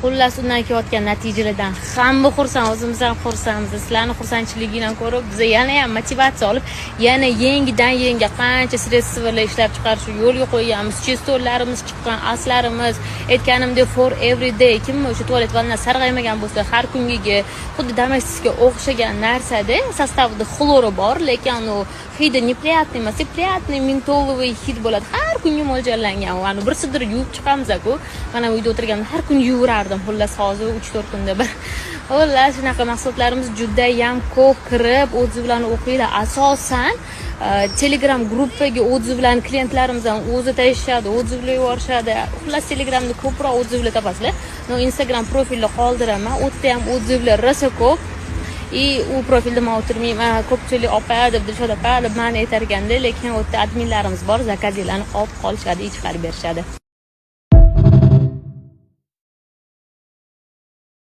Xullas undan kelayotgan natijalardan hamma xursand, o'zimiz ham xursandmiz. Sizlarni xursandchiligingdan ko'rib biz yana ham motivatsiya olib, yana yangidan qancha sredstvalar ishlab chiqarish yo'lga qo'yganmiz. Chestollarimiz chiqqan, aslarimiz, aytganimdek for every day. Kim o'sha tualet vanna sarg'aymagan bo'lsa, har kungiga xuddi domestikga o'xshagan narsada sostavida xlori bor, lekin u hidi неприятный emas, приятный mentoloviy hid bo'ladi. Har kunga mo'ljallangan. Mana bir sidir yuvib chiqamiz-ku. Mana uyda o'tirganimda har kun yuvardim. Xullas hozir 3-4 kunda bir. Xullas shunaqa mahsulotlarimiz juda ham ko'p kirib, o'zingizlarni o'qinglar. Asosan Telegram gruppaga o'zingizlarni klientlarimiz ham o'zi tayishadi, o'zingizlar yuborishadi. Xullas Telegramda ko'proq o'zingizlar topasizlar. No Instagram profilda qoldiraman. U yerda ham o'zingizlar rosa ko'p. U profilda men o'tirmayman, ko'pchilik opa deb dilshod opa deb ma'ni aytarganda, lekin u yerda adminlarimiz bor, zakazlarni olib qolishadi, chiqarib berishadi.